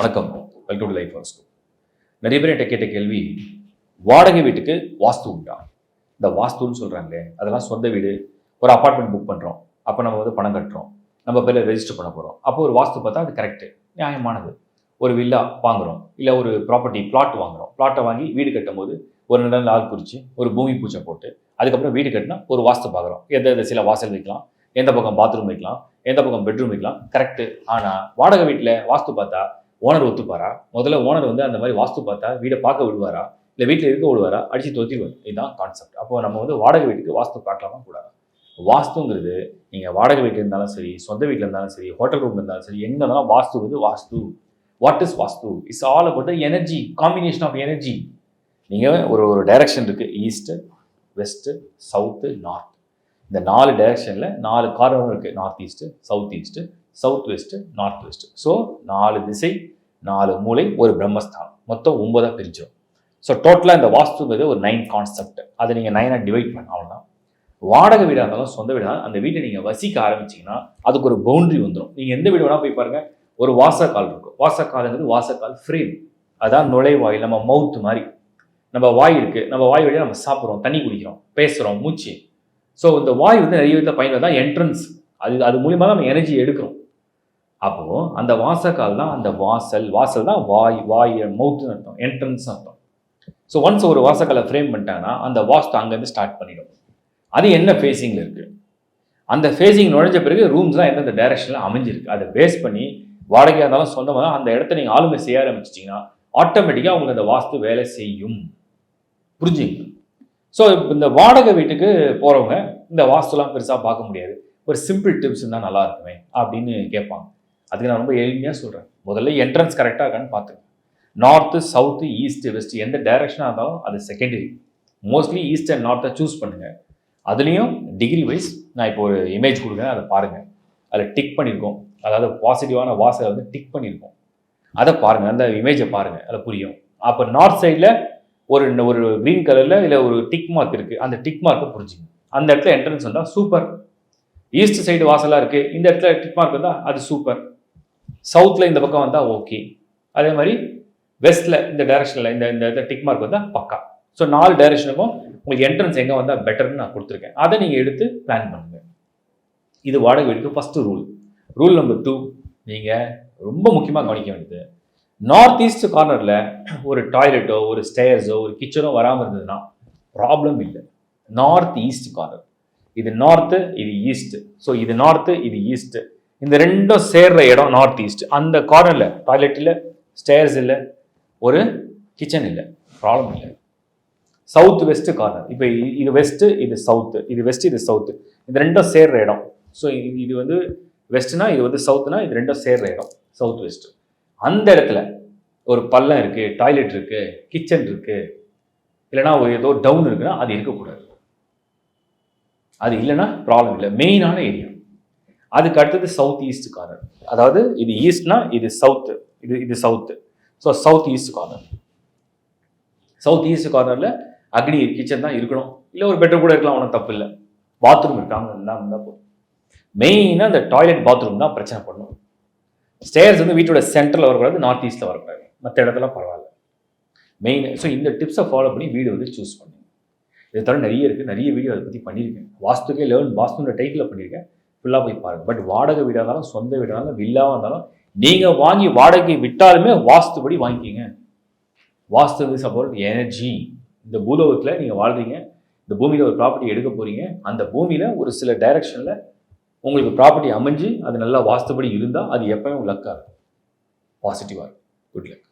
வணக்கம், welcome to life house. நிறைய பேர் என்கிட்ட கேட்ட கேள்வி, வாடகை வீட்டுக்கு வாஸ்து உண்டா? இந்த வாஸ்துன்னு சொல்கிறாங்களே, அதெல்லாம் சொந்த வீடு, ஒரு அப்பார்ட்மெண்ட் புக் பண்ணுறோம். அப்போ நம்ம பணம் கட்டுறோம், நம்ம பேரில் ரெஜிஸ்டர் பண்ண போகிறோம். அப்போ ஒரு வாஸ்து பார்த்தா அது கரெக்டு, நியாயமானது. ஒரு வில்லா வாங்குகிறோம், இல்லை ஒரு ப்ராப்பர்ட்டி பிளாட் வாங்குகிறோம். பிளாட்டை வாங்கி வீடு கட்டும் போது ஒரு நிலம் ஆள் குறித்து ஒரு பூமி பூஜை போட்டு அதுக்கப்புறம் வீடு கட்டினா ஒரு வாஸ்து பார்க்குறோம். எந்த சில வாசல் வைக்கலாம், எந்த பக்கம் பாத்ரூம் வைக்கலாம், எந்த பக்கம் பெட்ரூம் வைக்கலாம், கரெக்டு. ஆனால் வாடகை வீட்டில் வாஸ்து பார்த்தா ஓனர் ஒத்துப்பாரா? முதல்ல ஓனர் அந்த மாதிரி வாஸ்து பார்த்தா வீடை பார்க்க விடுவாரா, இல்லை வீட்டில் இருக்க விடுவாரா, அடித்து தொத்திடுவார். இதுதான் கான்செப்ட். அப்போ நம்ம வாடகை வீட்டுக்கு வாஸ்து பார்க்கலாமா கூடாது? வாஸ்துங்கிறது நீங்கள் வாடகை வீட்டில் இருந்தாலும் சரி, சொந்த வீட்டில் இருந்தாலும் சரி, ஹோட்டல் ரூமில் இருந்தாலும் சரி, எங்கே இருந்தாலும் vastu vastu. What is vastu? It's all about the energy, combination of energy. நீங்கள் ஒரு டைரக்ஷன் இருக்குது, ஈஸ்ட்டு, வெஸ்ட்டு, சவுத்து, நார்த். இந்த 4 டைரக்ஷனில் 4 கார்னரும் இருக்குது. North east, south east, south west, north west. So 4 திசை, 4 மூலை, ஒரு பிரம்மஸ்தானம், மொத்தம் 9 பிரிஞ்சிடும். ஸோ டோட்டலாக இந்த வாஸ்துங்கிறது ஒரு 9 கான்செப்ட். அதை நீங்கள் 9 டிவைட் பண்ண அவ்வளோதான். வாடகை வீடாக இருந்தாலும் சொந்த வீடாக அந்த வீட்டை நீங்கள் வசிக்க ஆரம்பிச்சிங்கன்னா அதுக்கு ஒரு பவுண்டரி வந்துடும். நீங்கள் எந்த வீடு வேணால் போய் பாருங்கள், ஒரு வாசக்கால் இருக்கும். வாசக்காலுங்கிறது வாசக்கால் ஃப்ரேம், அதான் நுழைவாயில். நம்ம மவுத் மாதிரி நம்ம வாய் இருக்குது, நம்ம வாய் வழியாக நம்ம சாப்பிட்றோம், தண்ணி குடிக்கிறோம், பேசுகிறோம், மூச்சு. ஸோ இந்த வாய் நிறைய விதத்தில் பயன்படுது. தான் என்ட்ரன்ஸ், அது மூலியமாக நம்ம எனர்ஜி எடுக்கிறோம். அப்போது அந்த வாசக்கால் தான் அந்த வாசல் தான் வாய் மவுத்துன்னு அர்த்தம், என்ட்ரன்ஸ் அர்த்தம். ஸோ ஒன்ஸ் ஒரு வாசக்காலை ஃப்ரேம் பண்ணிட்டாங்கன்னா அந்த வாஸ்து அங்கேருந்து ஸ்டார்ட் பண்ணிடும். அது என்ன ஃபேஸிங்கில் இருக்குது, அந்த ஃபேஸிங் நுழைஞ்ச பிறகு ரூம்ஸ்லாம் எந்தெந்த டைரக்ஷனில் அமைஞ்சிருக்கு, அதை பேஸ் பண்ணி வாடகையாக இருந்தாலும் சொந்தமாக அந்த இடத்த நீங்கள் ஆளுமை செய்ய ஆரம்பிச்சிட்டிங்கன்னா ஆட்டோமேட்டிக்காக உங்களுக்கு அந்த வாஸ்து வேலை செய்யும். புரிஞ்சுங்க? ஸோ இந்த வாடகை வீட்டுக்கு போகிறவங்க இந்த வாஸ்துலாம் பெருசாக பார்க்க முடியாது, ஒரு சிம்பிள் டிப்ஸ் இருந்தால் நல்லா இருக்குமே அப்படின்னு கேட்பாங்க. அதுக்கு நான் ரொம்ப எளிமையாக சொல்கிறேன். முதல்ல என்ட்ரன்ஸ் கரெக்டாக இருக்கான்னு பார்த்துங்க. நார்த்து, சவுத்து, ஈஸ்ட்டு, வெஸ்ட்டு எந்த டைரக்ஷனாக இருந்தாலும் அது செகண்டரி. மோஸ்ட்லி ஈஸ்ட் அண்ட் நார்த்தை சூஸ் பண்ணுங்கள். அதுலேயும் டிகிரி வைஸ் நான் இப்போ ஒரு இமேஜ் கொடுக்குறேன், அதை பாருங்கள். அதில் டிக் பண்ணியிருக்கோம், அதாவது பாசிட்டிவான வாசலை டிக் பண்ணியிருக்கோம். அதை பாருங்கள், அந்த இமேஜை பாருங்கள், அதில் புரியும். அப்போ நார்த் சைடில் ஒரு க்ரீன் கலரில் இல்லை ஒரு டிக் மார்க் இருக்குது, அந்த டிக் மார்க்கை புரிஞ்சுங்க. அந்த இடத்துல என்ட்ரன்ஸ் வந்தால் சூப்பர். ஈஸ்ட் சைடு வாசலாக இருக்குது, இந்த இடத்துல டிக் மார்க் வந்தால் அது சூப்பர். சவுத்தில் இந்த பக்கம் வந்தால் ஓகே. அதே மாதிரி வெஸ்ட்டில் இந்த டைரக்ஷனில் இந்த இடத்துல டிக் மார்க் வந்தால் பக்கா. ஸோ 4 டைரக்ஷனுக்கும் உங்களுக்கு என்ட்ரன்ஸ் எங்கே வந்தால் பெட்டர்னு நான் கொடுத்துருக்கேன். அதை நீங்கள் எடுத்து பிளான் பண்ணுங்கள். இது வாடகை வீட்டுக்கு ஃபஸ்ட்டு ரூல். ரூல் நம்பர் 2, நீங்கள் ரொம்ப முக்கியமாக கவனிக்க வேண்டியது, நார்த் ஈஸ்ட் கார்னரில் ஒரு டாய்லெட்டோ ஒரு ஸ்டேர்ஸோ ஒரு கிச்சனோ வராமல் இருந்ததுன்னா ப்ராப்ளம் இல்லை. நார்த் ஈஸ்ட் கார்னர், இது நார்த்து, இது ஈஸ்ட்டு. ஸோ இது நார்த்து, இது ஈஸ்ட்டு, இந்த ரெண்டும் சேர்ற இடம் நார்த் ஈஸ்ட். அந்த கார்னரில் டாய்லெட் இல்லை, ஸ்டேர்ஸ் இல்லை, ஒரு கிச்சன் இல்லை, ப்ராப்ளம் இல்லை. சவுத் வெஸ்ட் கார்னர், இப்போ இது வெஸ்ட்டு, இது சவுத்து, இது வெஸ்ட், இது சவுத்து, இது ரெண்டும் சேர்ற இடம். ஸோ இது வெஸ்ட்னா, இது சவுத்துனா, இது ரெண்டும் சேர்ற இடம் சவுத் வெஸ்ட். அந்த இடத்துல ஒரு பள்ளம் இருக்குது, டாய்லெட் இருக்குது, கிச்சன் இருக்குது, இல்லைனா ஏதோ டவுன் இருக்குன்னா அது இருக்கக்கூடாது. அது இல்லைன்னா ப்ராப்ளம் இல்லை. மெயினான ஏரியா. அதுக்கு அடுத்தது சவுத் ஈஸ்ட் கார்னர், அதாவது இது ஈஸ்ட்னா இது சவுத்து, இது south. So south east corner, south east கார்னரில் அக்னி கிச்சன் தான் இருக்கணும், இல்லை ஒரு பெட்ரூம் கூட இருக்கலாம், ஒன்றும் தப்பு இல்லை. பாத்ரூம் இருக்காங்க இருந்தால் போதும். மெயினாக இந்த டாய்லெட் பாத்ரூம் தான் பிரச்சனை பண்ணும். ஸ்டேர்ஸ் வீட்டோட சென்டரில் வரக்கூடாது, நார்த் ஈஸ்ட்டில் வரக்கூடாது, மற்ற இடத்துல பரவாயில்ல. மெயின். ஸோ இந்த டிப்ஸை ஃபாலோ பண்ணி வீடு சூஸ் பண்ணுங்க. இதை தவிர நிறைய இருக்குது, நிறைய வீடியோ அதை பற்றி பண்ணியிருக்கேன். வாஸ்துக்கே வாஸ்துன்ற டைட்டில் பண்ணியிருக்கேன், ஃபுல்லாக போய் பாருங்கள். பட் வாடகை வீடாக இருந்தாலும் சொந்த வீடாக இருந்தாலும் வில்லாவாக இருந்தாலும் நீங்கள் வாங்கி வாடகை விட்டாலுமே வாஸ்துபடி வாங்கிக்கிங்க. வாஸ்து இஸ் அபவுட் எனர்ஜி. இந்த பூலோகத்தில் நீங்கள் வாழ்றீங்க, இந்த பூமியில் ஒரு ப்ராப்பர்ட்டி எடுக்க போகிறீங்க. அந்த பூமியில் ஒரு சில டைரக்ஷனில் உங்களுக்கு ப்ராப்பர்ட்டி அமைஞ்சு அது நல்லா வாஸ்துபடி இருந்தால் அது எப்போயும் லக்காக இருக்கும், பாசிட்டிவாக இருக்கும். Good luck.